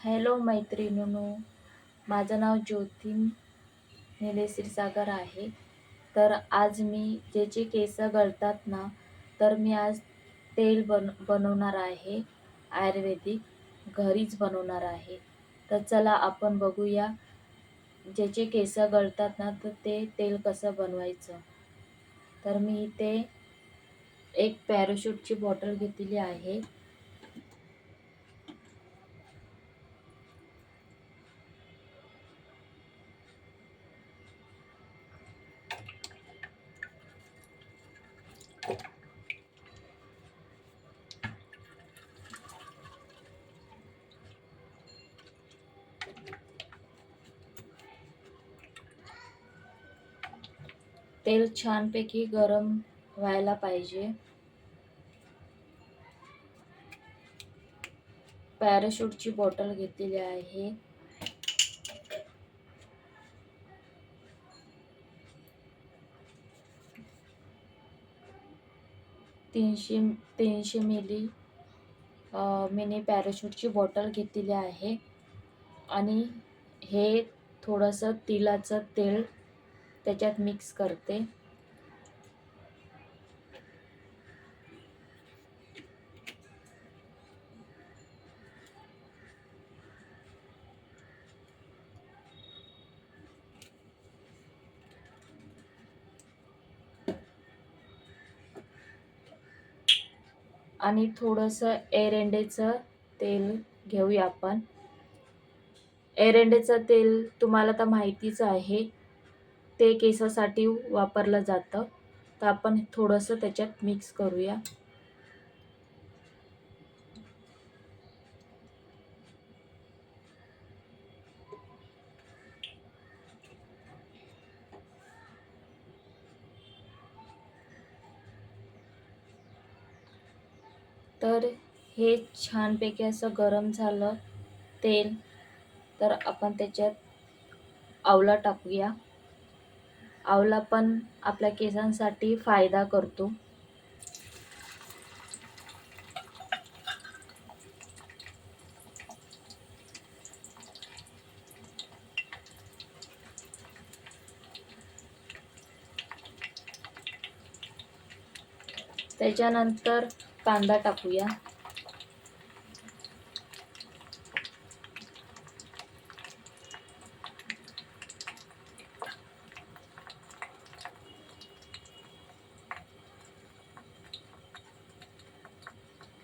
Hello मैत्रिणींनो, माझं नाव ज्योती निलेश क्षीरसागर आहे. तर आज मी जे केस गळतात ना, तर मी आज तेल बनवणार आहे. आयुर्वेदिक घरीच बनवणार आहे. तर चला आपण बघूया ज्याचे केस गळतात ना, तर ते तेल कसं बनवायचं. तर मी इथे एक पॅराशूटची बॉटल घेतलेली आहे. तेल छानपैकी गरम व्हायला पाहिजे. पॅराशूटची बॉटल घेतलेली आहे. तीनशे 300 मिली मिनी पॅराशूटची बॉटल घेतलेली आहे. आणि हे थोडंसं तिळाचं तेल त्याच्यात मिक्स करते. आणि थोडंसं एरंडेचं तेल घेऊया आपण. एरंडेचं तेल तुम्हाला तर माहितीच आहे, ते केसासाठी वापरलं जातं. तर आपण थोडंसं त्याच्यात मिक्स करूया. तर हे छानपैकी असं गरम झालं तेल, तर आपण त्याच्यात आवळा टाकूया. आवळा पण आपल्या केसांसाठी फायदा करतो. त्याच्यानंतर कांदा टाकूया.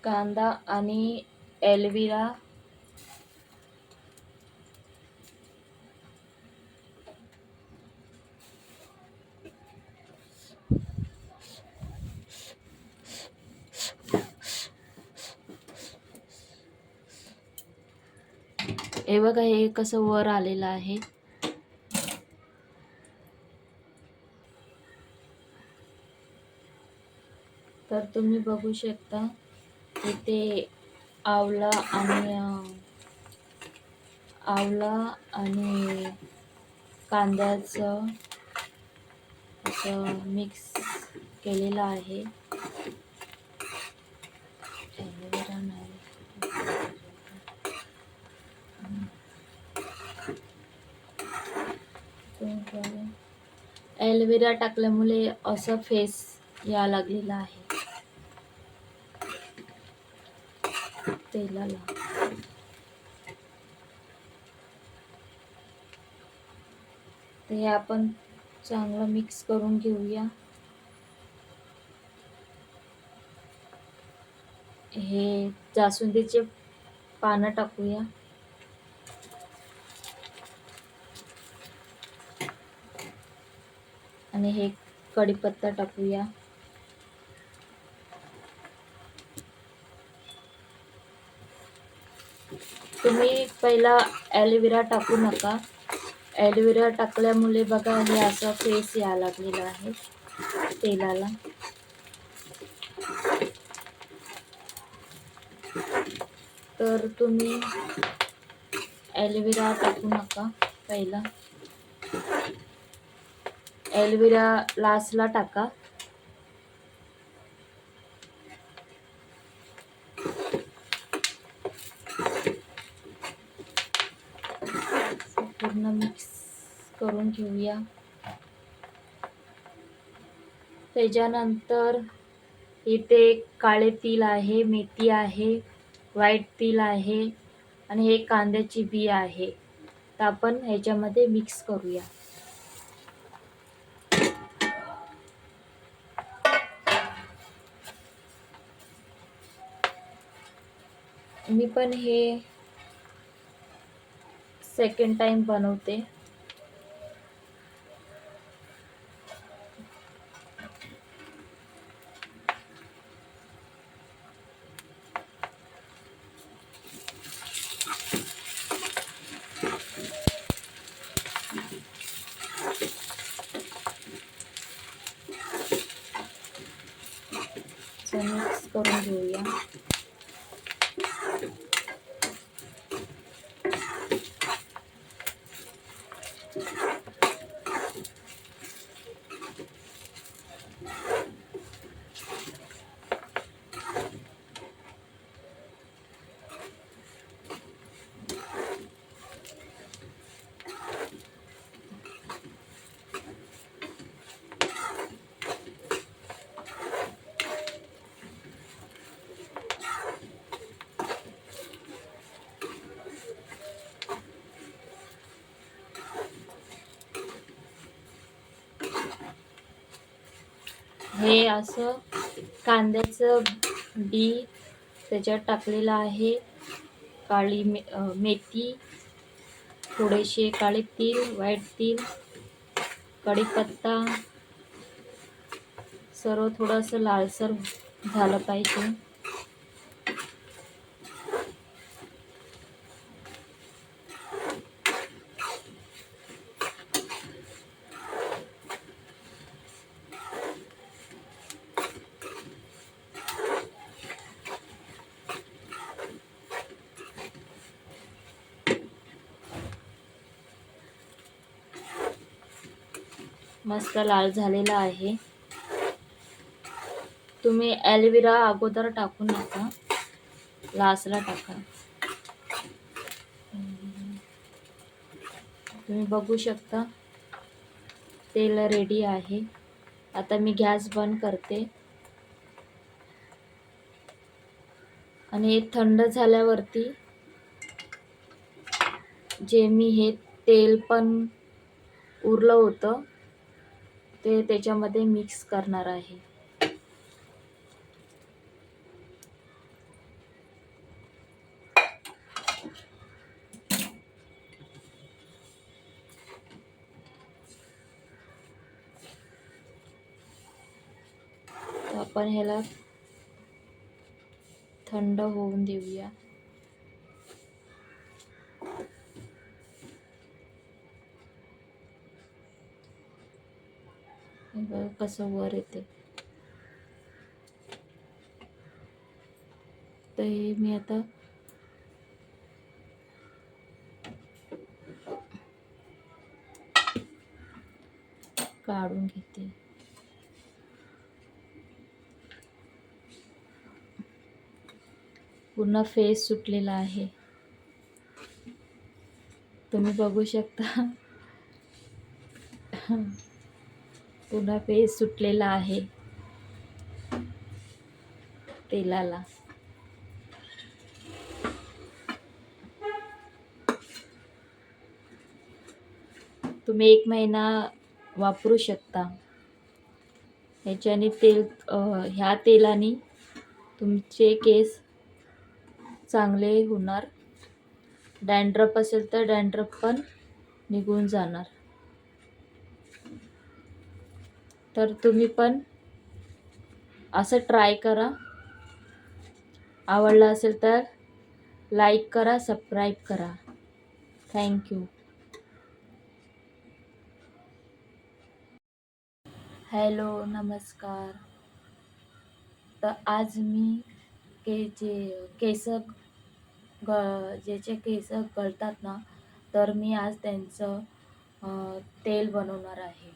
कांदा आणि एलोवेरा हे बघा, हे कसं वर आलेलं आहे. तर तुम्ही बघू शकता इथे आवळा आणि कांद्याचं असं मिक्स केलेलं आहे. एलोवेरा नाही, एलोवेरा टाकल्यामुळे असं फेस या लागलेला आहे तेलाला. तर हे आपण चांगलं मिक्स करून घेऊया. हे जास्वंदीचे पानं टाकूया. आणि हे कढीपत्ता टाकूया. तुम्ही पहिला एलोवेरा टाकू नका. एलोवेरा टाकल्यामुळे बघा हे असं फेस यायला लागलेला आहे तेलाला. तर तुम्ही एलोवेरा टाकू नका पहिला. एलोवेरा लास्टला टाका. पूर्ण मिक्स करून घेऊया. त्याच्यानंतर इथे काळे तीळ आहे, मेथी आहे, व्हाईट तीळ आहे आणि हे कांद्याची बी आहे. तर आपण ह्याच्यामध्ये मिक्स करूया. मी पण हे सेकंड टाइम बनवते. मिक्स करून घेऊया. हे असं कांद्याचं बी त्याच्यात टाकलेलं आहे. काळी मेथी, थोडेसे काळे तीळ, व्हाईट तीळ, कढीपत्ता, सर्व थोडंसं लालसर झालं पाहिजे. मस्त लाल झालेला आहे. तुम्ही ॲलोवेरा अगोदर टाकू नका, लास्टला टाका. तुम्ही बघू शकता तेल रेडी आहे. आता मी गॅस बंद करते आणि हे थंड झाल्यावरती जे मी हे तेल पण उरलं होतं ते त्याच्यामध्ये मिक्स करणार आहे. आपण ह्याला थंड होऊन देऊया. बघ कसं वर येते. तर हे मी आता काढून घेते. पूर्ण फेस सुटलेला आहे, तुम्ही बघू शकता. पूर्ण फेस सुटलेला आहे तेलाला. तुम्ही 1 महिना वापरू शकता. ह्याच्याने ह्या तेलाने तुमचे केस चांगले होणार. डॅन्ड्रफ असेल तर डॅन्ड्रफ पण निघून जाणार. तर तुम्ही पण असं ट्राय करा. आवडलं असेल तर लाईक करा, सबस्क्राईब करा. थँक्यू. हॅलो, नमस्कार. तर आज मी ज्याचे केस गळतात ना, तर मी आज त्यांचं तेल बनवणार आहे.